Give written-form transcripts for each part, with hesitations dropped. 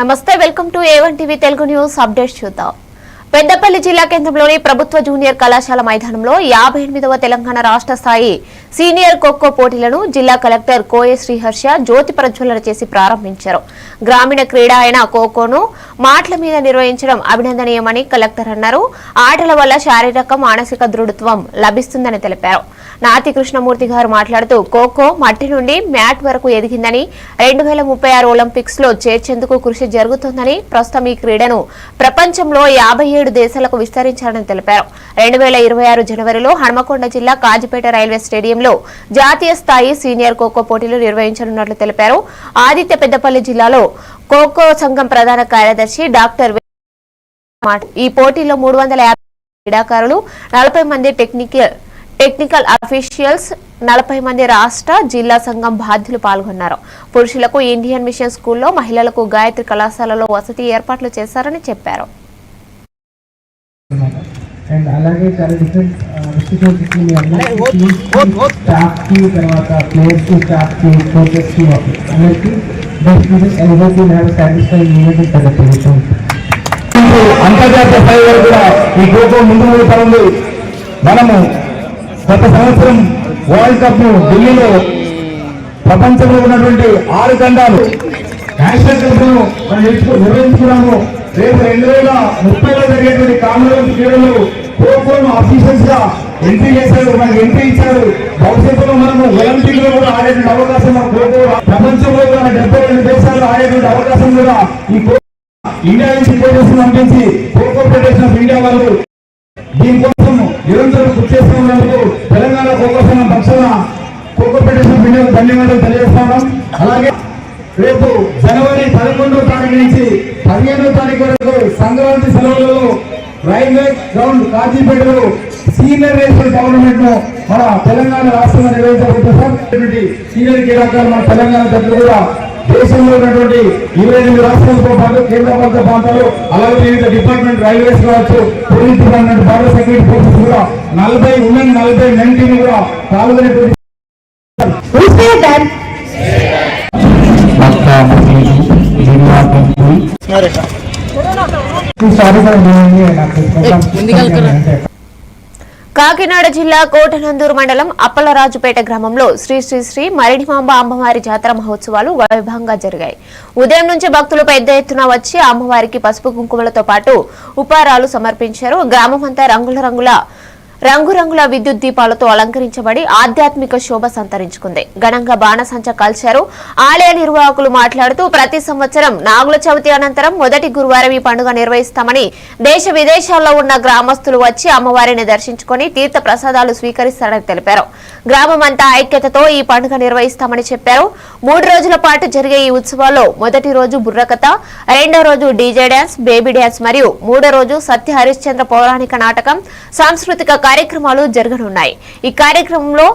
నమస్తే welcome to A1 TV Telugu news updates చూద్దాం. పెద్దపల్లి జిల్లా కేంద్రంలోని ప్రభుత్వ జూనియర్ కళాశాల మైదానంలో 58వ తెలంగాణ రాష్ట్ర స్థాయి సీనియర్ ఖోఖో పోటీలను జిల్లా కలెక్టర్ కోయ శ్రీహర్ష జ్యోతి ప్రజ్వలన చేసి ప్రారంభించారు. గ్రామీణ క్రీడ అయిన ఖోఖోను మాటల మీద నిర్వహించడం అభినందనీయమని కలెక్టర్ అన్నారు. ఆటల వల్ల శారీరక మానసిక దృఢత్వం లభిస్తుందని తెలిపారు. నాతి కృష్ణమూర్తి గారు మాట్లాడుతూ ఖోఖో మట్టి నుండి మ్యాట్ వరకు ఎదిగిందని 2036 ఒలింపిక్స్ లో చేర్చేందుకు కృషి జరుగుతోందని ప్రస్తుతం ఈ క్రీడను ప్రపంచంలో 57 దేశాలకు విస్తరించాలని తెలిపారు. 2026 జనవరిలో హనుమకొండ జిల్లా కాజిపేట రైల్వే స్టేడియంలో జాతీయ స్థాయి సీనియర్ ఖోఖో పోటీలు నిర్వహించనున్నట్లు తెలిపారు. ఆదిత్య పెద్దపల్లి జిల్లాలో ఖోఖో సంఘం ప్రధాన కార్యదర్శి డాక్టర్ ఈ పోటీలో 350 క్రీడాకారులు 40 మంది టెక్నికల్ అఫీషియల్స్ 40 మంది రాష్ట్ర జిల్లా సంఘం బాధ్యులు పాల్గొన్నారు. పురుషులకు ఇండియన్ మిషన్ స్కూల్లో, మహిళలకు గాయత్రి కళాశాలలో వసతి ఏర్పాట్లు చేశారని చెప్పారు. అంతర్జాతీయ స్థాయి వరకు కూడా ఈ ఖోఖో ముందు ఉంది. మనము గత సంవత్సరం వరల్డ్ కప్ ను ఢిల్లీలో ప్రపంచంలో ఉన్నటువంటి 6 ఖండాలు నేషనల్ కప్ ను మనం నిర్వహించుకున్నాము. రేపు 2030లో జరిగేటువంటి కామన్వెల్త్ క్రీడలు ఖోఖోను అఫీషియల్స్ గా ఎంట్రీ చేశారు, మనకు ఎంట్రీ ఇచ్చారు. భవిష్యత్తులో మనము ఒలింపిక్ లో కూడా ఆడేటువంటి అవకాశం ఖోఖో ప్రపంచంలో కూడా 72 దేశాలు ఆడేటువంటి అవకాశం కూడా ఈ ఇండియా నుంచి కోచెస్ పంపించి ఖోఖో ఫెడరేషన్ ఆఫ్ ఇండియా వాళ్ళు దీనికోసం నిరంతరం కృషి చేస్తూ ఉన్నందుకు తెలంగాణ ఖోఖో సంఘం పక్షాన ఖోఖో ఫెడరేషన్ ఆఫ్ ఇండియాకు ధన్యవాదాలు తెలియజేస్తున్నాం. అలాగే రేపు జనవరి 11వ తారీఖు నుంచి 15వ తారీఖు వరకు సంక్రాంతి సెలవులలో రైల్వే గ్రౌండ్ కాజీపేటలో సీనియర్ నేషనల్ టోర్నమెంట్ ను మన తెలంగాణ రాష్ట్రంలో నిర్వహించబోతున్నారు. సీనియర్ క్రీడాకారులు మన తెలంగాణ జట్లు కూడా దేశంలో ఉన్నటువంటి 28 రాష్ట్రాలతో పాటు కేంద్రపాలిత ప్రాంతాలు, అలాగే వివిధ డిపార్ట్మెంట్ రైల్వేస్ కావచ్చు, police department, border security forces కూడా 40 19 కూడా పాల్గొనేటువంటి కాకినాడ జిల్లా కోటనందూరు మండలం అప్పలరాజుపేట గ్రామంలో శ్రీ శ్రీ శ్రీ మరిడిమాంబ అమ్మవారి జాతర మహోత్సవాలు వైభవంగా జరిగాయి. ఉదయం నుంచి భక్తులు పెద్ద ఎత్తున వచ్చి అమ్మవారికి పసుపు కుంకుమలతో పాటు ఉపహారాలు సమర్పించారు. గ్రామమంతా రంగురంగుల విద్యుత్ దీపాలతో అలంకరించబడి ఆధ్యాత్మిక శోభ సంతరించుకుంది. ఘనంగా బాణసంచ కాల్చారు. ఆలయ నిర్వాహకులు మాట్లాడుతూ ప్రతి సంవత్సరం నాగుల చవితి అనంతరం మొదటి గురువారం ఈ పండుగ నిర్వహిస్తామని, దేశ విదేశాల్లో ఉన్న గ్రామస్తులు వచ్చి అమ్మవారిని దర్శించుకుని తీర్థ ప్రసాదాలు స్వీకరిస్తారని తెలిపారు. గ్రామమంతా ఐక్యతతో ఈ పండుగ నిర్వహిస్తామని చెప్పారు. 3 రోజుల పాటు జరిగే ఈ ఉత్సవాల్లో మొదటి రోజు బుర్రకథ, రెండో రోజు డీజే డ్యాన్స్, బేబీ డ్యాన్స్ మరియు 3వ రోజు సత్య హరిశ్చంద్ర పౌరాణిక నాటకం, సాంస్కృతిక కార్యక్రమాలు జరగనున్నాయి. ఈ కార్యక్రమంలో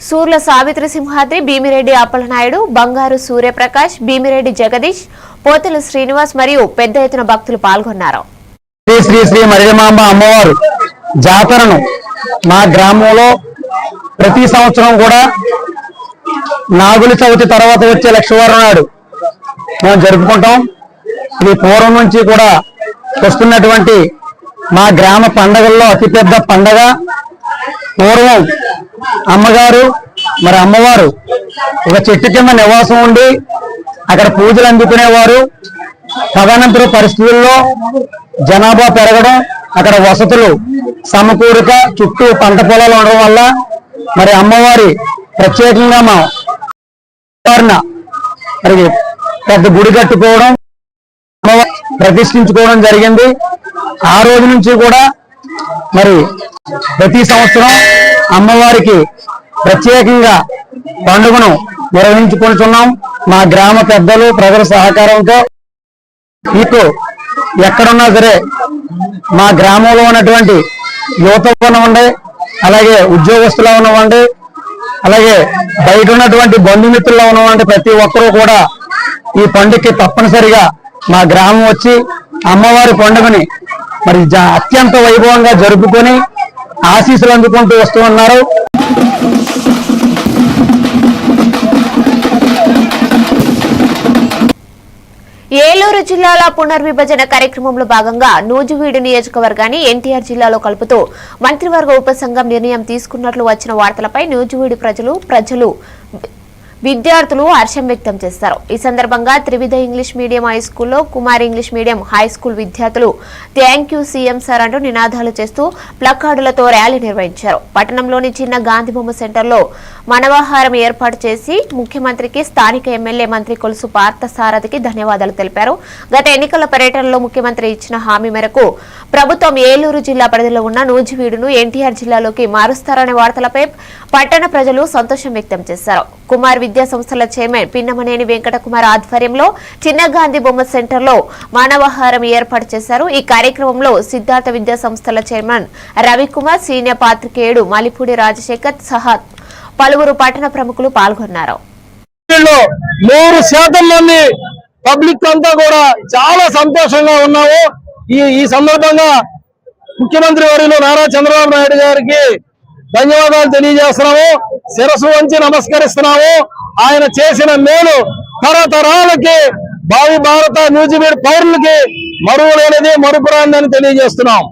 సూర్ల సావిత్రి సింహాద్రి, భీమిరెడ్డి అప్పలనాయుడు, బంగారు సూర్యప్రకాష్, భీమిరెడ్డి జగదీష్, పోతల శ్రీనివాస్ మరియు పెద్ద ఎత్తున భక్తులు పాల్గొన్నారు. శ్రీ శ్రీ మరిడిమాంబ అమ్మవారు జాతరను మా గ్రామంలో ప్రతి సంవత్సరం కూడా నాగుల చవితి తర్వాత వచ్చే లక్షవారం నాడు మేము జరుపుకుంటాం. ఇది పూర్వం నుంచి కూడా వస్తున్నటువంటి మా గ్రామ పండగల్లో అతిపెద్ద పండగ. పూర్వం అమ్మగారు అమ్మవారు ఒక చెట్టు కింద నివాసం ఉండి అక్కడ పూజలు అందుకునేవారు. తదనంతర పరిస్థితుల్లో జనాభా పెరగడం, అక్కడ వసతులు సమకూడక చుట్టూ పంట పొలాలు ఉండడం వల్ల అమ్మవారి ప్రత్యేకంగా మా పెద్ద గుడి కట్టుకోవడం, ప్రతిష్ఠించుకోవడం జరిగింది. ఆ రోజు నుంచి కూడా ప్రతి సంవత్సరం అమ్మవారికి ప్రత్యేకంగా పండుగను నిర్వహించుకుంటున్నాం. మా గ్రామ పెద్దలు ప్రజల సహకారంతో మీకు ఎక్కడున్నా సరే మా గ్రామంలో ఉన్నటువంటి యువత ఉన్నవండి, అలాగే ఉద్యోగస్తులు ఉన్నవండి, అలాగే బయట ఉన్నటువంటి బంధుమిత్రులు ఉన్నవండి, ప్రతి ఒక్కరూ కూడా ఈ పండుగకి తప్పనిసరిగా మా గ్రామం వచ్చి అమ్మవారి పండుగని అత్యంత వైభవంగా జరుపుకొని ఆశీస్సులు అందుకుంటూ వస్తూ ఉన్నారు. ఏలూరు ఏలూరు జిల్లాల పునర్విభజన కార్యక్రమంలో భాగంగా నూజివీడు నియోజకవర్గాన్ని ఎన్టీఆర్ జిల్లాలో కలుపుతూ మంత్రివర్గ ఉపసంఘం నిర్ణయం తీసుకున్నట్లు వచ్చిన వార్తలపై నూజివీడు ప్రజలు విద్యార్థులు హర్షం వ్యక్తం చేశారు. ఈ సందర్భంగా త్రివిధ ఇంగ్లీష్ మీడియం హై స్కూల్లో Kumar English medium high school విద్యార్థులు థ్యాంక్ యూ సీఎం సార్ అంటూ నినాదాలు చేస్తూ ప్లకార్డులతో ర్యాలీ నిర్వహించారు. పట్టణంలోని చిన్న గాంధీబొమ్మ సెంటర్లో మనవాహారం ఏర్పాటు చేసి ముఖ్యమంత్రికి స్థానిక ఎమ్మెల్యే మంత్రి కొలుసు పార్థసారథికి ధన్యవాదాలు తెలిపారు. గత ఎన్నికల పర్యటనలో ముఖ్యమంత్రి ఇచ్చిన హామీ మేరకు ప్రభుత్వం ఏలూరు జిల్లా పరిధిలో ఉన్న నూజివీడును ఎన్టీఆర్ జిల్లాలోకి మారుస్తారనే వార్తలపై పట్టణ ప్రజలు సంతోషం వ్యక్తం చేశారు. కుమార్ విద్యా సంస్థల చైర్మన్ పిన్నమనేని వెంకట కుమార్ ఆధ్వర్యంలో చిన్న గాంధీ బొమ్మ సెంటర్లో మానవాహారం ఏర్పాటు చేశారు. ఈ కార్యక్రమంలో సిద్ధార్థ విద్యా సంస్థల చైర్మన్ రవికుమార్, సీనియర్ పాత్రికేయుడు మలిపూడి రాజశేఖర్ సహా పలువురు పట్టణ ప్రముఖులు పాల్గొన్నారు. 100% మంది పబ్లిక్ అంతా కూడా చాలా సంతోషంగా ఉన్నాము. ఈ సందర్భంగా ముఖ్యమంత్రి వర్యులు నారా చంద్రబాబు నాయుడు గారికి ధన్యవాదాలు తెలియజేస్తున్నాము. శిరస్సు వంచి నమస్కరిస్తున్నాము. ఆయన చేసిన మేలు తరతరాలకి భావి భారత నూజివీడు పౌరులకి మరువలేనిది, మరుపురాందని తెలియజేస్తున్నాం.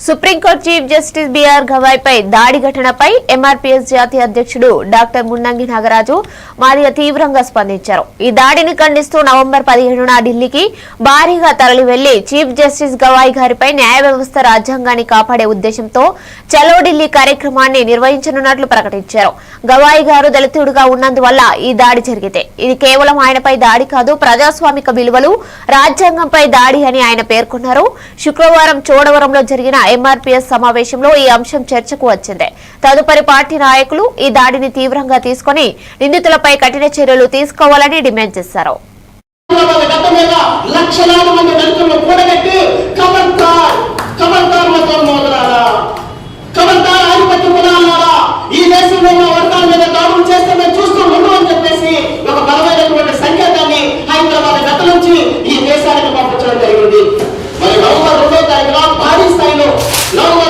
సుప్రీంకోర్టు చీఫ్ జస్టిస్ బిఆర్ గవాయ్పై దాడి ఘటనపై ఎంఆర్పీఎస్ జాతీయ అధ్యక్షుడు డాక్టర్ మున్నంగి నాగరాజు మాదిగ తీవ్రంగా స్పందించారు. ఈ దాడిని ఖండిస్తూ నవంబర్ 17న ఢిల్లీకి భారీగా తరలి వెళ్లి చీఫ్ జస్టిస్ గవాయ్ గారిపై న్యాయ వ్యవస్థ రాజ్యాంగాన్ని కాపాడే ఉద్దేశంతో చలో ఢిల్లీ కార్యక్రమాన్ని నిర్వహించనున్నట్లు ప్రకటించారు. గవాయ్ గారు దళితుడుగా ఉన్నందువల్ల ఈ దాడి జరిగితే ఇది కేవలం ఆయనపై దాడి కాదు, ప్రజాస్వామిక విలువలు, రాజ్యాంగంపై దాడి అని ఆయన పేర్కొన్నారు. శుక్రవారం చోడవరంలో జరిగిన ఎంఆర్పీఎస్ సమావేశంలో ఈ అంశం చర్చకు వచ్చింది. తదుపరి పార్టీ నాయకులు ఈ దాడిని తీవ్రంగా తీసుకుని నిందితులపై కఠిన చర్యలు తీసుకోవాలని డిమాండ్ చేశారు. నవంబర్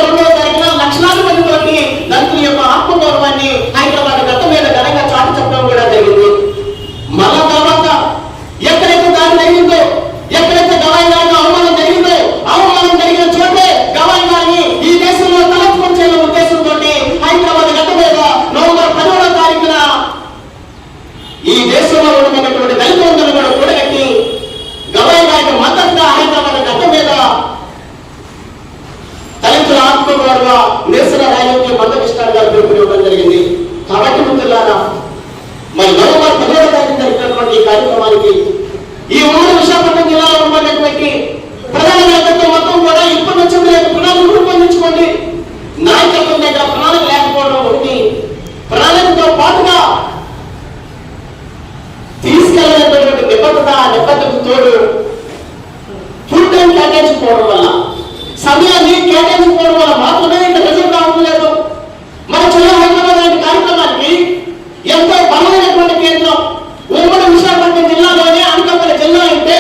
2వ తారీఖున లక్షలాది మంది వరకు దళితుల యొక్క ఆత్మగౌరవాన్ని హైదరాబాద్ గతం మీద ఘనంగా చాటు చెప్పడం కూడా జరిగింది. మళ్ళా తర్వాత ఎక్కడైతే దాడి జరిగిందో, ఎక్కడైతే గవాయ్ గారికి అవమానం జరిగిన చోటే గవాయ్ గారిని ఈ దేశంలో తలెత్తుకొచ్చే ఉద్దేశంతో హైదరాబాద్ గతం మీద నవంబర్ 10వ తారీఖున ఈ దేశంలో ఉన్నటువంటి దళితులందరూ కూడా కూడగట్టి గవాయ్ గారికి మద్దతుగా హైదరాబాద్ గతం మీద దళితుల ఆత్మగౌరవ నిరసన ర్యాలీకి మందకృష్ణ గారు పిలుపునివ్వడం జరిగింది. కాబట్టి మిత్రులారా, మరి నవంబర్ 10వ తారీఖు జరిగినటువంటి ఈ కార్యక్రమానికి ఈ ఉమ్మడి విశాఖపట్నం జిల్లాలో ఉన్నటువంటి ప్రధాన నాయకత్వం మొత్తం కూడా ఇప్పటి నుంచి మీరు ప్రణాళిక రూపొందించుకోండి. నాయకత్వం దగ్గర ప్రణాళిక లేకపోవడం ఒకటి, ప్రణాళికతో పాటుగా తీసుకెళ్ళినటువంటి నిబద్ధతకు తోడు ఫుల్ టైం కేటాయించుకోవడం వల్ల, సమయాన్ని కేటాయించుకోవడం వల్ల మాత్రమే ఇంత రిజల్ట్ రావట్లేదు. మన జిల్లా హైదరాబాద్ లాంటి కార్యక్రమానికి ఎంతో బలమైనటువంటి కేంద్రం ఉమ్మడి విశాఖపట్నం జిల్లాలోనే అనకాపల్లి జిల్లా అయితే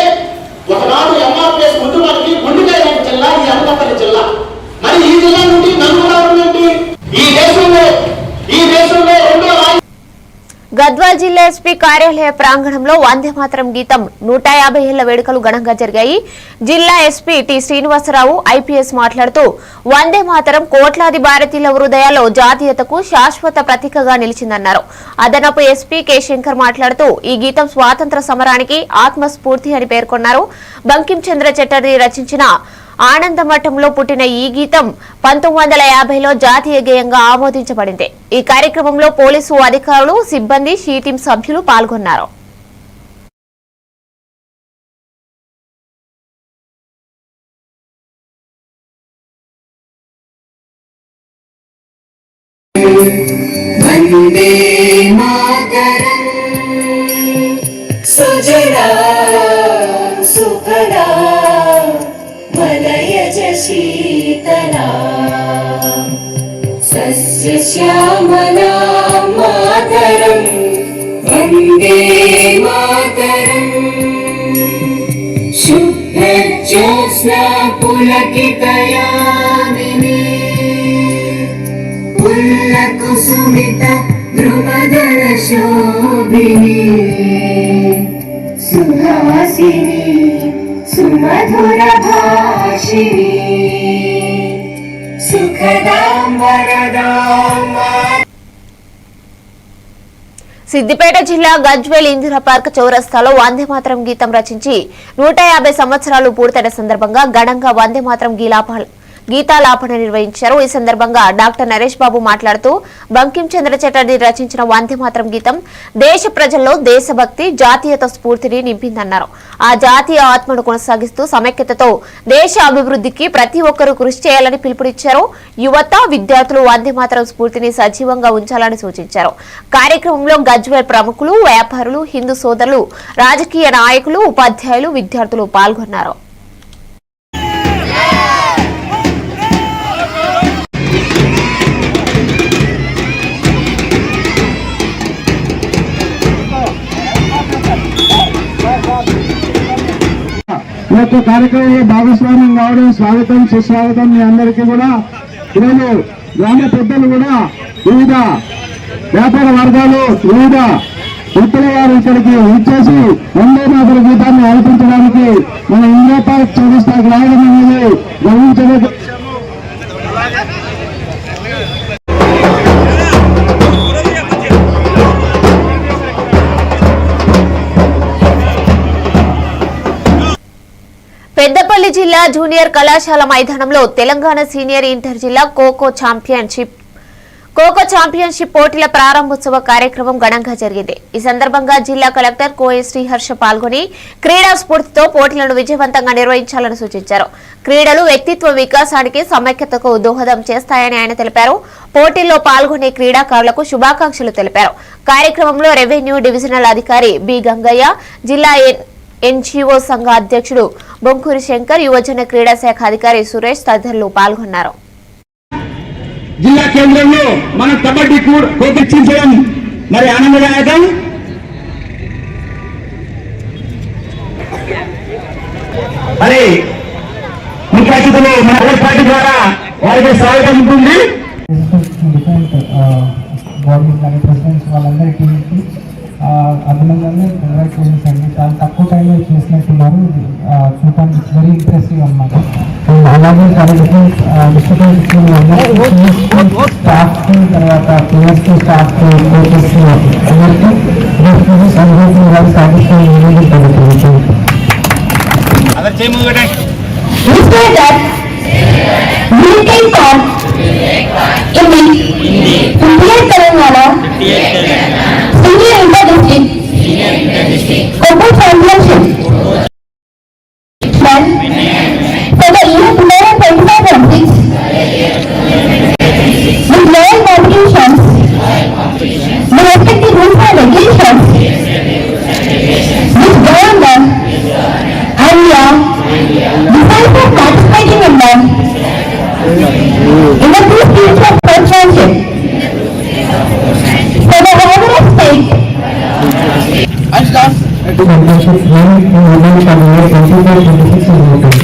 ఒకనాడు ఎంఆర్పీఎస్ కుటుంబానికి గుండెకాయ జిల్లా ఈ అనకాపల్లి జిల్లా. మరి ఈ జిల్లా నుండి నలుగురు రావడం ఏంటి? ఈ దేశంలో గద్వాల్ జిల్లా ఎస్పీ కార్యాలయ ప్రాంగణంలో వందే మాతరం గీతం 150 ఏళ్ల వేడుకలు ఘనంగా జరిగాయి. జిల్లా ఎస్పీ టి శ్రీనివాసరావు ఐపీఎస్ మాట్లాడుతూ వందే మాతరం కోట్లాది భారతీయుల హృదయాల్లో జాతీయతకు శాశ్వత ప్రతీకగా నిలిచిందన్నారు. అదనపు ఎస్పీ కె శంకర్ మాట్లాడుతూ ఈ గీతం స్వాతంత్ర సమరానికి ఆత్మస్ఫూర్తి అని పేర్కొన్నారు. బంకిం చంద్ర చటర్జీ రచించిన ఆనందమఠంలో పుట్టిన ఈ గీతం 1950లో జాతీయ గేయంగా ఆమోదించబడింది. ఈ కార్యక్రమంలో పోలీసు అధికారులు, సిబ్బంది, షీ టీం సభ్యులు పాల్గొన్నారు. వందే మాతరం సుజలా సుఫలా మలయజ శీతలా సస్యశ్యామలా మాతరం వందే మాతరం శుభ్రజ్యోత్స్నా పులకితయామినీ कुसुमित द्रुमदल शोभिनी सुहासिनी सुमधुर भाषिणी सुखदां वरदां సిద్దిపేట జిల్లా గజ్వేల్ ఇందిరా పార్క్ చౌరస్తాలో వందే మాతరం గీతం రచించి 150 సంవత్సరాలు పూర్తయిన సందర్భంగా ఘనంగా వందే మాతరం గీతాలాపన నిర్వహించారు. ఈ సందర్భంగా డాక్టర్ నరేష్ బాబు మాట్లాడుతూ బంకిం చంద్ర చటర్జీ రచించిన వందే మాతరం గీతం దేశ ప్రజల్లో దేశభక్తి జాతీయత స్ఫూర్తిని నింపిందన్నారు. ఆ జాతీయ ఆత్మను కొనసాగిస్తూ సమైక్యతతో దేశ అభివృద్ధికి ప్రతి ఒక్కరూ కృషి చేయాలని పిలుపునిచ్చారు. యువత విద్యార్థులు వందే మాతరం స్ఫూర్తిని సజీవంగా ఉంచాలని సూచించారు. కార్యక్రమంలో గజ్వేల్ ప్రముఖులు, వ్యాపారులు, హిందూ సోదరులు, రాజకీయ నాయకులు, ఉపాధ్యాయులు, విద్యార్థులు పాల్గొన్నారు. ఈ యొక్క కార్యక్రమంలో భాగస్వామ్యం కావడం స్వాగతం, సుస్వాగతం. మీ అందరికీ కూడా ఈరోజు గ్రామ పెద్దలు కూడా వివిధ వ్యాపార వర్గాలు, వివిధ వృత్తుల వారు ఇక్కడికి ఇచ్చేసి వందే మాతర గీతాన్ని ఆలపించడానికి మన ఇందిరా పార్క్ చౌరస్తాకి రావడం అనేది గమనించలేదు. పెద్దపల్లి జిల్లా జూనియర్ కళాశాల మైదానంలో తెలంగాణ సీనియర్ ఇంటర్ జిల్లా ఖోఖో ఛాంపియన్షిప్ పోటీల ప్రారంభోత్సవ కార్యక్రమం ఘనంగా జరిగింది. ఈ సందర్భంగా జిల్లా కలెక్టర్ కోఎస్ శ్రీహర్ష పాల్గొని క్రీడా స్ఫూర్తితో పోటీలను విజయవంతంగా నిర్వహించాలని సూచించారు. క్రీడలు వ్యక్తిత్వ వికాసానికి సమైక్యతకు దోహదం చేస్తాయని ఆయన తెలిపారు. పోటీల్లో పాల్గొనే క్రీడాకారులకు శుభాకాంక్షలు తెలిపారు. కార్యక్రమంలో రెవెన్యూ డివిజనల్ అధికారి బి గంగయ్య, జిల్లా ఎన్జీఓ సంఘ అధ్యక్షుడు బొంకూరి శంకర్, యువజన క్రీడా శాఖ అధికారి సురేష్ తదితరులు పాల్గొన్నారు. జిల్లా కేంద్రంలో మన కబడ్డీ కోపించడం మరి ఆనందదాయకం. మరి ముఖ్య అతిథులు మన పార్టీ ద్వారా వారికి స్వాగతం ఉంటుంది. గవర్నమెంట్ కానీ ప్రెసిడెంట్స్ వాళ్ళందరి టీంకి అభినందనలు, కంగ్రాచులేషన్స్ అండి. చాలా తక్కువ టైంలో చేసినట్టున్నారు, చూడటానికి వెరీ ఇంప్రెసివ్ అన్నమాట. అలాగే చాలా డిఫరెంట్ డిస్ట్రిక్ట్ స్టాఫ్కి, తర్వాత ప్లేయర్స్కి, స్టాఫ్కి, కోచెస్కి అందరికీ satisfy Khokho Championship for the year 2025-26 with lower competitions, the respective rules and regulations which govern them and decide for participating in them in the two fields of sportsmanship for the overall state. championship won in women for the year 2025-26 in Bhutan.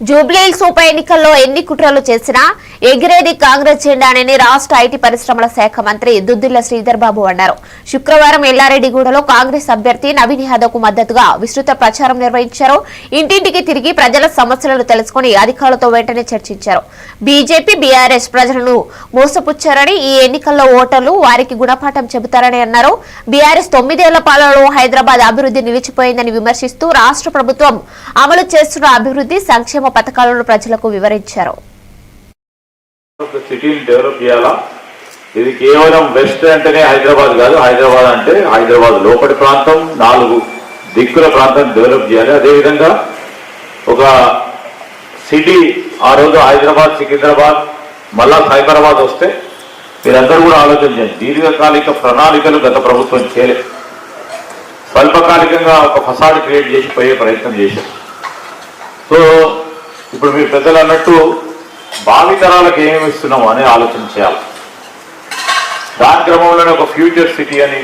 Jubilee Hills ఉప ఎన్నికల్లో ఎన్ని కుట్రలు చేసినా ఎగిరేది కాంగ్రెస్ జెండానని రాష్ట్ర IT పరిశ్రమల శాఖ మంత్రి దుద్దిళ్ల శ్రీధర్ బాబు అన్నారు. శుక్రవారం ఎల్లారెడ్డిగూడలో కాంగ్రెస్ అభ్యర్థి నవీన్ యాదవ్ కు మద్దతుగా విస్తృత ప్రచారం నిర్వహించారు. ఇంటింటికి తిరిగి ప్రజల సమస్యలను తెలుసుకుని అధికారులతో వెంటనే చర్చించారు. బీజేపీ, బీఆర్ఎస్ ప్రజలను మోసపుచ్చారని, ఈ ఎన్నికల్లో ఓటర్లు వారికి గుణపాఠం చెబుతారని అన్నారు. బీఆర్ఎస్ 9 ఏళ్ల పాలనలో హైదరాబాద్ అభివృద్ధి నిలిచిపోయిందని విమర్శిస్తూ రాష్ట్ర ప్రభుత్వం అమలు చేస్తున్న అభివృద్ధి సంక్షేమ పథకాలను ప్రజలకు వివరించారు. సిటీని డెవలప్ చేయాలా, ఇది కేవలం వెస్ట్ అంటేనే హైదరాబాద్ కాదు, హైదరాబాద్ అంటే హైదరాబాద్ లోపటి ప్రాంతం, 4 దిక్కుల ప్రాంతం డెవలప్ చేయాలి. అదేవిధంగా ఒక సిటీ ఆ రోజు హైదరాబాద్, సికింద్రాబాద్, మళ్ళా సైబరాబాద్ వస్తే మీరందరూ కూడా ఆలోచన చేయండి. దీర్ఘకాలిక ప్రణాళికలు గత ప్రభుత్వం చేయలేదు, స్వల్పకాలికంగా ఒక ఫసాడ్ క్రియేట్ చేసి పోయే ప్రయత్నం చేశారు. సో ఇప్పుడు మీరు పెద్దలు అన్నట్టు భావితరాలకు ఏమి ఇస్తున్నాము అనే ఆలోచన చేయాలి. దాని క్రమంలోనే ఒక ఫ్యూచర్ సిటీ అని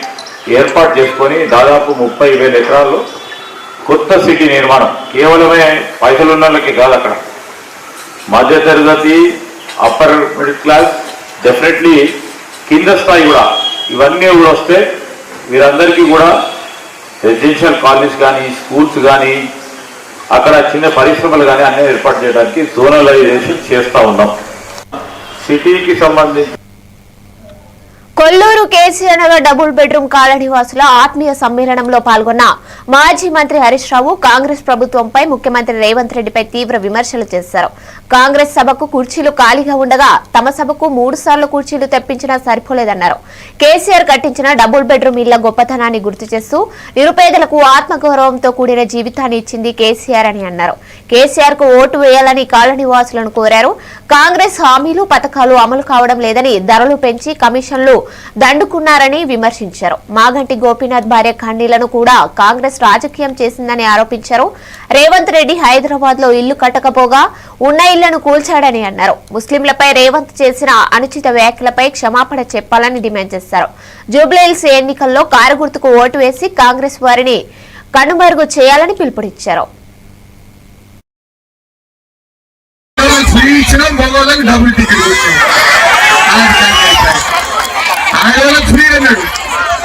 ఏర్పాటు చేసుకొని దాదాపు 30,000 ఎకరాల్లో కొత్త సిటీ నిర్మాణం. కేవలమే పైసలు ఉన్న వాళ్ళకి కాదు, అక్కడ మధ్యతరగతి, అప్పర్ మిడిల్ క్లాస్, డెఫినెట్లీ కింద స్థాయి కూడా, ఇవన్నీ కూడా వస్తే వీరందరికీ కూడా రెసిడెన్షియల్ కాలనీస్ కానీ, స్కూల్స్ కానీ, అక్కడ చిన్న పరిశ్రమలు కానీ అన్నీ ఏర్పాటు చేయడానికి జోనలైజేషన్ చేస్తూ ఉన్నాం. సిటీకి సంబంధించి Kolluru KCR Nagar double bedroom colony వాసుల ఆత్మీయ సమ్మేళనంలో పాల్గొన్న మాజీ మంత్రి హరీష్ రావు కాంగ్రెస్ ప్రభుత్వంపై ముఖ్యమంత్రి రేవంత్ రెడ్డిపై తీవ్ర విమర్శలు చేశారు. కాంగ్రెస్ సభకు కుర్చీలు ఖాళీగా ఉండగా తమ సభకు 3 సార్లు కుర్చీలు తెప్పించినా సరిపోలేదన్నారు. కేసీఆర్ కట్టించిన డబుల్ బెడ్రూమ్ ఇళ్ల గొప్పతనాన్ని గుర్తు చేస్తూ నిరుపేదలకు ఆత్మగౌరవంతో కూడిన జీవితాన్ని ఇచ్చింది కేసీఆర్ అని అన్నారు. కేసీఆర్ కు ఓటు వేయాలని కాలనీ వాసులను కోరారు. కాంగ్రెస్ హామీలు, పథకాలు అమలు కావడం లేదని, ధరలు పెంచి కమిషన్లు దండుకున్నారని విమర్శించారు. మాగంటి గోపీనాథ్ భార్య ఖండీలను కూడా కాంగ్రెస్ రాజకీయం చేసిందని ఆరోపించారు. రేవంత్ రెడ్డి హైదరాబాద్ లో ఇల్లు కట్టకపోగా ఉన్న ఇళ్లను కూల్చాడని అన్నారు. ముస్లింలపై రేవంత్ చేసిన అనుచిత వ్యాఖ్యలపై క్షమాపణ చెప్పాలని డిమాండ్ చేశారు. జూబ్లీహిల్స్ ఎన్నికల్లో కారు గుర్తుకు ఓటు వేసి కాంగ్రెస్ వారిని కనుమరుగు చేయాలని పిలుపునిచ్చారు. ఆడవాళ్ళకి ఫ్రీ అన్నాడు,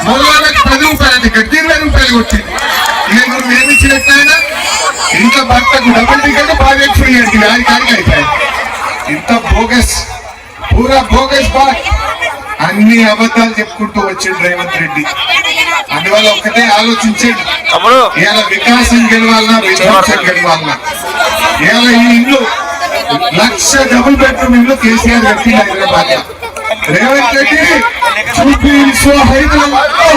మగవాళ్ళకి 10 రూపాయలు, అంటే గట్టి 20 రూపాయలు కొట్టింది. ఇక నువ్వు ఏమిచ్చినట్లయినా ఇంట్లో భర్తకు డబుల్ టికెట్ బాగా ఫ్రీ అంటే దాని కాడికి అయిపోయాయి. ఇంత బోగస్, పూరా బోగస్ బాగా అన్ని అబద్ధాలు చెప్పుకుంటూ వచ్చిండు రేవంత్ రెడ్డి. అందువల్ల ఒక్కటే ఆలోచించండి, ఇవాళ వికాసం గెలవాలన్నా విధ్వంసం గెలవాలన్నా. ఇవాళ ఈ ఇల్లు 1,00,000 డబుల్ బెడ్రూమ్ ఇల్లు కేసీఆర్ కట్టి హైదరాబాద్ లో. రేవంత్ రెడ్డి జూబ్లీహిల్స్ హైదరాబాద్ లో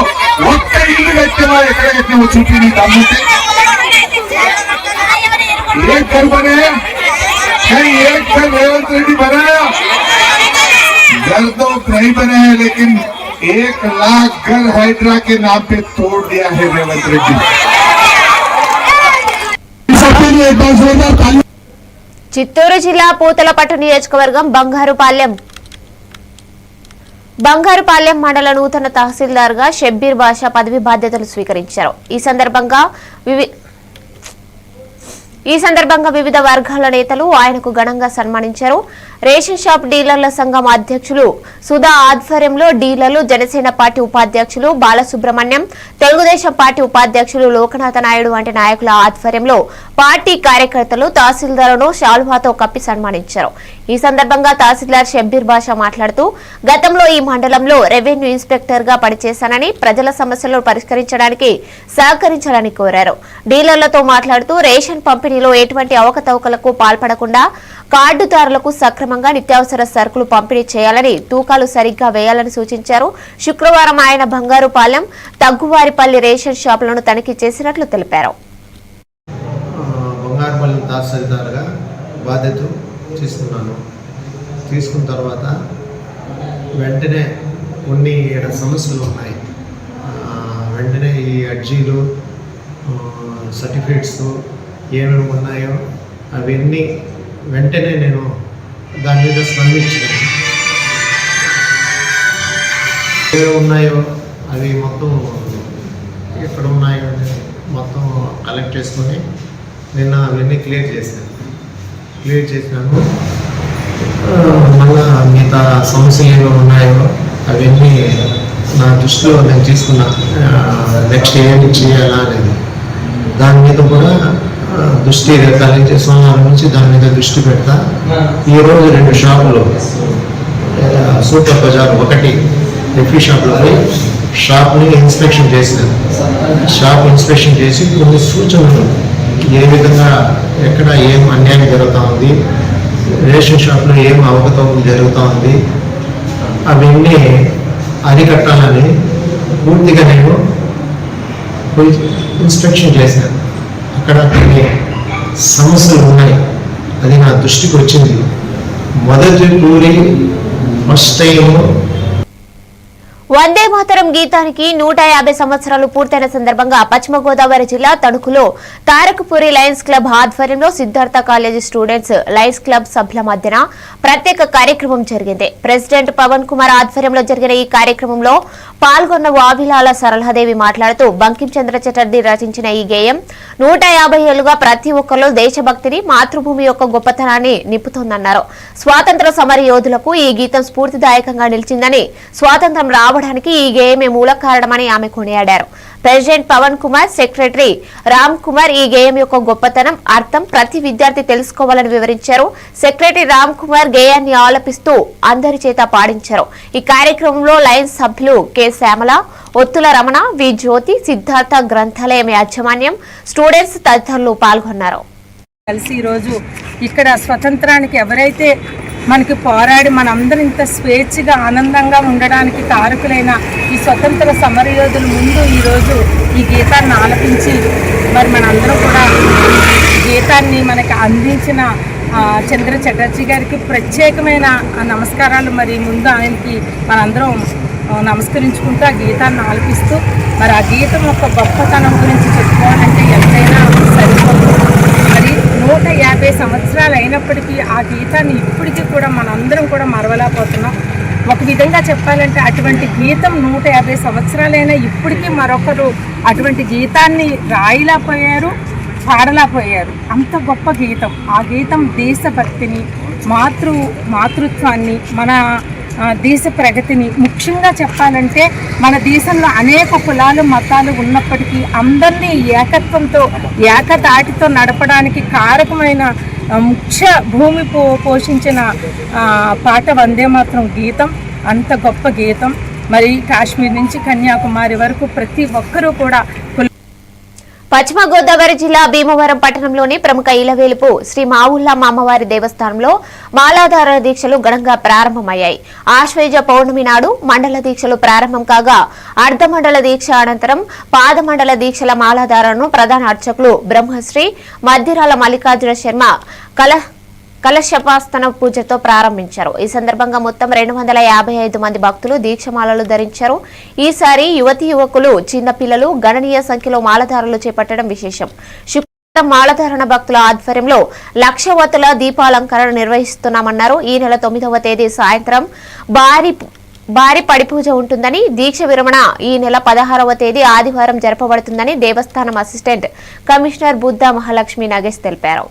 ఒక్క ఇల్లు కట్టినా ఎక్కడ కట్టినా చూపి నీ తమ్ముంటే एक घर बने कहीं एक घर रेवंत रेड्डी बनाया, घर तो नहीं बने हैं लेकिन 1,00,000 घर हाइड्रा के नाम पे तोड़ दिया है रेवंत रेड्डी. చిత్తూరు జిల్లా పూతలపట్టు నియోజకవర్గం బంగారుపాలెం మండల నూతన తహసీల్దార్ గా షబ్బీర్ బాషా పదవి బాధ్యతలు స్వీకరించారు. ఈ సందర్భంగా వివిధ వర్గాల నేతలు ఆయనకు ఘనంగా సన్మానించారు. రేషన్ షాప్ డీలర్ల సంఘం అధ్యక్షులు సుధా ఆధ్వర్యంలో డీలర్లు, జనసేన పార్టీ ఉపాధ్యక్షులు బాలసుబ్రహ్మణ్యం, తెలుగుదేశం పార్టీ ఉపాధ్యక్షులు లోకనాథ నాయుడు వంటి నాయకుల ఆధ్వర్యంలో పార్టీ కార్యకర్తలు తహసీల్దార్ను శాలువాతో కప్పి సన్మానించారు. ఈ సందర్భంగా తహసీల్దార్ షబ్బీర్ బాషా మాట్లాడుతూ గతంలో ఈ మండలంలో రెవెన్యూ ఇన్స్పెక్టర్ గా పనిచేశానని, ప్రజల సమస్యలను పరిష్కరించడానికి సహకరించాలని కోరారు. డీలర్లతో మాట్లాడుతూ రేషన్ పంపిణీలో ఎటువంటి అవకతవకలకు పాల్పడకుండా కార్డుదారులకు సక్రమంగా నిత్యావసర సరుకులు పంపిణీ చేయాలని, తూకాలు సరిగ్గా వేయాలని సూచించారు. శుక్రవారం ఆయన బంగారుపాలెం, తగ్గువారిపల్లి రేషన్ షాపులను తనిఖీ చేసినట్లు తెలిపారు. బంగారుపాలెం తహసీల్దార్గా బాధ్యత తీసుకున్న తర్వాత వెంటనే కొన్ని సమస్యలు ఉన్నాయి. వెంటనే ఈ అర్జీలు, సర్టిఫికేట్స్ ఏమేమి ఉన్నాయో అవన్నీ వెంటనే నేను దాని మీద స్పందించాను. ఏమేమి ఉన్నాయో అవి మొత్తం ఎక్కడ ఉన్నాయో మొత్తం కలెక్ట్ చేసుకొని నిన్న అవన్నీ క్లియర్ చేసినాను. మళ్ళా మిగతా సమస్యలు ఏమేమి ఉన్నాయో అవన్నీ నా దృష్టిలో నేను తీసుకున్నా. నెక్స్ట్ ఏమి చేయాలా అనేది దాని మీద కూడా దృష్టి రేఖాలించే సోమవారం నుంచి దాని మీద దృష్టి పెడతా. ఈరోజు 2 షాపులు, సూపర్ బజార్ 1 ఎఫీ షాప్లో పోయి షాప్ని ఇన్స్పెక్షన్ చేసినాను. షాప్ ఇన్స్పెక్షన్ చేసి కొన్ని సూచనలు, ఏ విధంగా ఎక్కడ ఏం అన్యాయం జరుగుతూ ఉంది, రేషన్ షాప్లో ఏం అవకతవకలు జరుగుతూ ఉంది, అవన్నీ అరికట్టాలని పూర్తిగా నేను ఇన్స్పెక్షన్ చేశాను. అక్కడ కొన్ని సమస్యలు ఉన్నాయి, అది నా దృష్టికి వచ్చింది. మొదటి టూరి ఫస్ట్ టైం వందే మాతరం గీతానికి 150 సంవత్సరాలు పూర్తయిన సందర్భంగా పశ్చిమ గోదావరి జిల్లా తణుకులో తారకపురి లయన్స్ క్లబ్ ఆధ్వర్యంలో Siddhartha college students Lions club సభ్యుల మధ్యన ప్రత్యేక కార్యక్రమం జరిగింది. ప్రెసిడెంట్ పవన్ కుమార్ ఆధ్వర్యంలో జరిగిన ఈ కార్యక్రమంలో పాల్గొన్న వావిలాల సరళాదేవి మాట్లాడుతూ బంకిం చంద్ర చటర్జీ రచించిన ఈ గేయం 150 ఏళ్లుగా ప్రతి ఒక్కరిలో దేశభక్తిని, మాతృభూమి యొక్క గొప్పతనాన్ని నింపుతోందన్నారు. స్వాతంత్ర సమర యోధులకు ఈ గీతం స్ఫూర్తిదాయకంగా నిలిచిందని, స్వాతంత్రం రావడానికి ఈ గేయమే మూల కారణమని ఆమె కొనియాడారు. ప్రెసిడెంట్ పవన్ కుమార్, సెక్రటరీ రామ్ కుమార్ ఈ గేయం యొక్క గొప్పతనం, అర్థం ప్రతి విద్యార్థి తెలుసుకోవాలని వివరించారు. సెక్రటరీ రామ్ కుమార్ గేయాన్ని ఆలపిస్తూ అందరి చేత పాడించారు. ఈ కార్యక్రమంలో లయన్స్ సభ్యులు కె శ్యామల, ఒత్తుల రమణ, వి జ్యోతి, సిద్ధార్థ గ్రంథాలయం యాజమాన్యం, స్టూడెంట్స్ తదితరులు పాల్గొన్నారు. కలిసి ఈరోజు ఇక్కడ స్వతంత్రానికి ఎవరైతే మనకి పోరాడి మనందరం ఇంత స్వేచ్ఛగా ఆనందంగా ఉండడానికి కారకులైన ఈ స్వతంత్ర సమరయోధుల ముందు ఈరోజు ఈ గీతాన్ని ఆలపించి మరి మనందరం కూడా గీతాన్ని మనకి అందించిన చంద్ర చటర్జీ గారికి ప్రత్యేకమైన నమస్కారాలు. మరి ముందు ఆయనకి మనందరం నమస్కరించుకుంటూ ఆ గీతాన్ని ఆలపిస్తూ మరి ఆ గీతం యొక్క గొప్పతనం గురించి చెప్పుకోవాలంటే ఎంతైనా సరిపోతుంది. మరి 150 సంవత్సరాలు అయినప్పటికీ ఆ గీతాన్ని ఇప్పటికీ కూడా మనందరం కూడా మరవలేకపోతున్నాం. ఒక విధంగా చెప్పాలంటే అటువంటి గీతం 150 సంవత్సరాలైనా ఇప్పటికీ మరొకరు అటువంటి గీతాన్ని రాయలేకపోయారు, పాడలేకపోయారు. అంత గొప్ప గీతం. ఆ గీతం దేశభక్తిని, మాతృత్వాన్ని, మన దేశ ప్రగతిని, ముఖ్యంగా చెప్పాలంటే మన దేశంలో అనేక కులాలు మతాలు ఉన్నప్పటికీ అందరినీ ఏకత్వంతో ఏకతాటితో నడపడానికి కారకమైన ముఖ్య భూమి పోషించిన పాట వందే మాతరం గీతం. అంత గొప్ప గీతం. మరి కాశ్మీర్ నుంచి కన్యాకుమారి వరకు ప్రతి ఒక్కరూ కూడా పశ్చిమ గోదావరి జిల్లా భీమవరం పట్టణంలోని ప్రముఖ ఇలవేలుపు శ్రీ మావుల్లమ్మ అమ్మవారి దేవస్థానంలో మాలాధార దీక్షలు ఘనంగా ప్రారంభమయ్యాయి. ఆశ్వయుజ పౌర్ణమి నాడు మండల దీక్షలు ప్రారంభం కాగా అర్ధమండల దీక్ష అనంతరం పాదమండల దీక్షల మాలాధారను ప్రధాన అర్చకులు బ్రహ్మశ్రీ మద్దిరాల మల్లికార్జున శర్మ కలశపాస్తన పూజతో ప్రారంభించారు. ఈ సందర్భంగా మొత్తం 255 మంది భక్తులు దీక్షమాలలు ధరించారు. ఈసారి యువతీ యువకులు, చిన్నపిల్లలు గణనీయ సంఖ్యలో మాలధారలు చేపట్టడం విశేషం. శుక్రవారం మాలధారణ భక్తుల ఆధ్వర్యంలో 1,00,000 వత్తుల దీపాలంకరణ నిర్వహిస్తున్నామన్నారు. ఈ నెల 9వ తేదీ సాయంత్రం భారీ పడిపూజ ఉంటుందని, దీక్ష విరమణ ఈ నెల 16వ తేదీ ఆదివారం జరపబడుతుందని దేవస్థానం అసిస్టెంట్ కమిషనర్ బుద్ధ మహాలక్ష్మి నగేష్ తెలిపారు.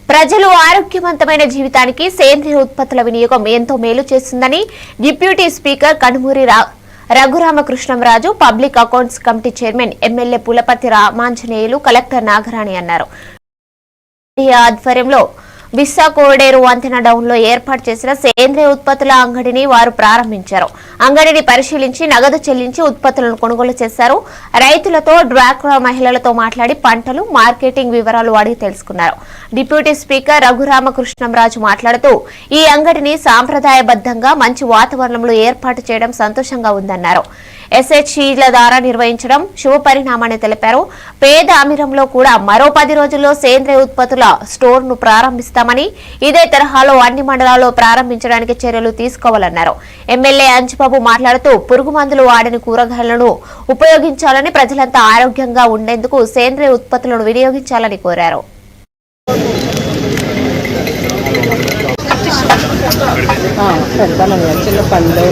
ప్రజలు ఆరోగ్యవంతమైన జీవితానికి సేంద్రియ ఉత్పత్తుల వినియోగం ఎంతో మేలు చేస్తుందని deputy speaker Kanumuri Raghurama Krishnam Raju, public accounts committee chairman MLA Pulaparthi Ramanjaneyulu, collector Nagarani అన్నారు. ఆధ్వర్యంలో బిస్సా కోడేరు వంతెన డౌన్ లో ఏర్పాటు చేసిన సేంద్రియ ఉత్పత్తుల అంగడిని వారు ప్రారంభించారు. అంగడిని పరిశీలించి నగదు చెల్లించి ఉత్పత్తులను కొనుగోలు చేశారు. రైతులతో, డ్వాక్రా మహిళలతో మాట్లాడి పంటలు, మార్కెటింగ్ వివరాలు అడిగి తెలుసుకున్నారు. డిప్యూటీ స్పీకర్ రఘురామకృష్ణంరాజు మాట్లాడుతూ ఈ అంగడిని సాంప్రదాయబద్ధంగా మంచి వాతావరణంలో ఏర్పాటు చేయడం సంతోషంగా ఉందన్నారు. SHCల ద్వారా నిర్వహించడం శుభపరిణామని తెలిపారు. పేద అమీరంలో కూడా మరో 10 రోజుల్లో సేంద్రియ ఉత్పత్తుల స్టోర్ ను ప్రారంభిస్తామని, ఇదే తరహాలో అన్ని మండలాల్లో ప్రారంభించడానికి చర్యలు తీసుకోవాలన్నారు. ఎమ్మెల్యే అంజిబాబు మాట్లాడుతూ పురుగు మందులు వాడని కూరగాయలను ఉపయోగించాలని, ప్రజలంతా ఆరోగ్యంగా ఉండేందుకు సేంద్రియ ఉత్పత్తులను వినియోగించాలని కోరారు. చిన్న పండ్లు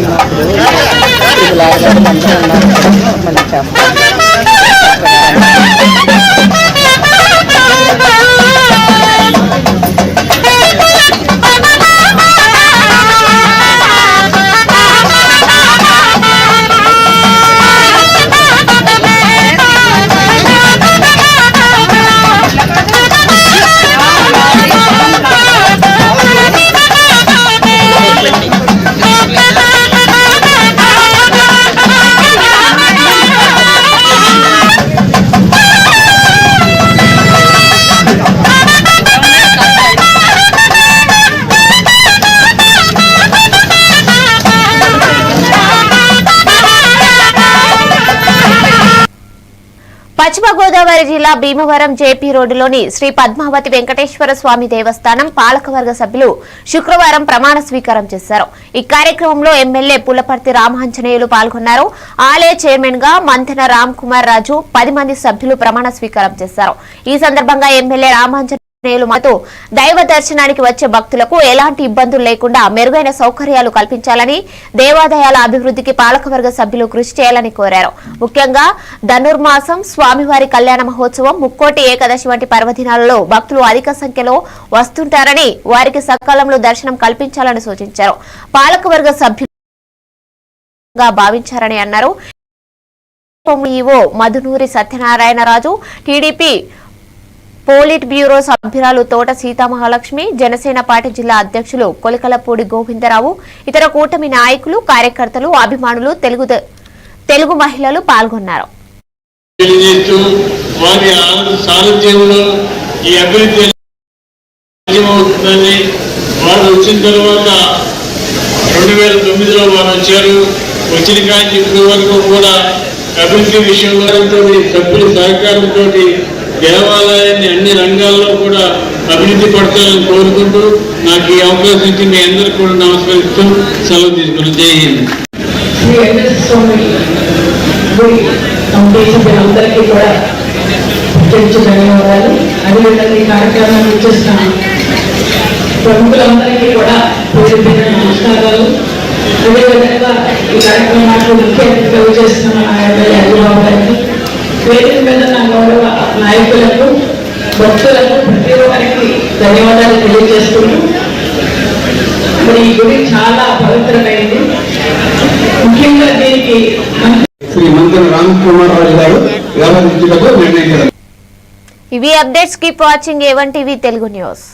పశ్చిమ గోదావరి జిల్లా భీమవరం జేపీ రోడ్డులోని శ్రీ పద్మావతి వెంకటేశ్వర స్వామి దేవస్థానం పాలకవర్గ సభ్యులు శుక్రవారం ప్రమాణ స్వీకారం చేశారు. ఈ కార్యక్రమంలో ఎమ్మెల్యే పుల్లపర్తి రామాంజనేయులు పాల్గొన్నారు. ఆలయ చైర్మన్ గా మంతెన రామ్ కుమార్ రాజు 10 మంది సభ్యులు ప్రమాణ స్వీకారం చేశారు. ఈ సందర్భంగా ఎమ్మెల్యే రామాంజనేయులు దైవ దర్శనానికి వచ్చే భక్తులకు ఎలాంటి ఇబ్బందులు లేకుండా మెరుగైన సౌకర్యాలు కల్పించాలని, దేవాలయాల అభివృద్ధికి పాలకవర్గ సభ్యులు కృషి చేయాలని కోరారు. ముఖ్యంగా ధనుర్మాసం, స్వామివారి కళ్యాణ మహోత్సవం, ముక్కోటి ఏకాదశి వంటి పర్వదినాలలో భక్తులు అధిక సంఖ్యలో వస్తుంటారని, వారికి సకాలంలో దర్శనం కల్పించాలని సూచించారు. పాలకవర్గ సభ్యులుగా భావించారని అన్నారు. EO Madhunuri Satyanarayanaraju, TDP polit bureau సభ్యురాలు తోట సీతామహాలక్ష్మి, జనసేన పార్టీ జిల్లా అధ్యక్షులు కొలికలపూడి గోవిందరావు, ఇతర కూటమి నాయకులు, కార్యకర్తలు, అభిమానులు, తెలుగు మహిళలు పాల్గొన్నారు. వచ్చిన కానీ ఇప్పటి వరకు కూడా అభివృద్ధి విషయంలో సభ్యుల సహకారంతో దేవాలయాన్ని అన్ని రంగాల్లో కూడా అభివృద్ధి పడతాలని కోరుకుంటూ నాకు ఈ అవకాశం ఇచ్చి మీ అందరికీ కూడా నమస్కరిస్తూ సెలవు తీసుకుని జై హింద్. అందరికీ కూడా ధన్యవాదాలు. అదేవిధంగా ఈ కార్యక్రమాన్ని ఇచ్చేసిన ప్రముఖులందరికీ కూడా నమస్కారాలు. అదేవిధంగా ఈ కార్యక్రమానికి ముఖ్య అతిథిగా చేస్తున్న ఎమ్మెల్యే అంజిబాబు గారికి, వేదిక మీద నా గౌరవ నాయకులకు, భక్తులకు, ప్రతి ఒక్కరికి ధన్యవాదాలు తెలియజేస్తున్నాను. మరి ఈ గుడి చాలా పవిత్రమైంది. ముఖ్యంగా దీనికి శ్రీ మంత్రి రామ్ కుమార్ రాజు గారు వ్యవహరించడానికి నిర్ణయించారు. ఇవి updates. Keep watching A1 TV Telugu news.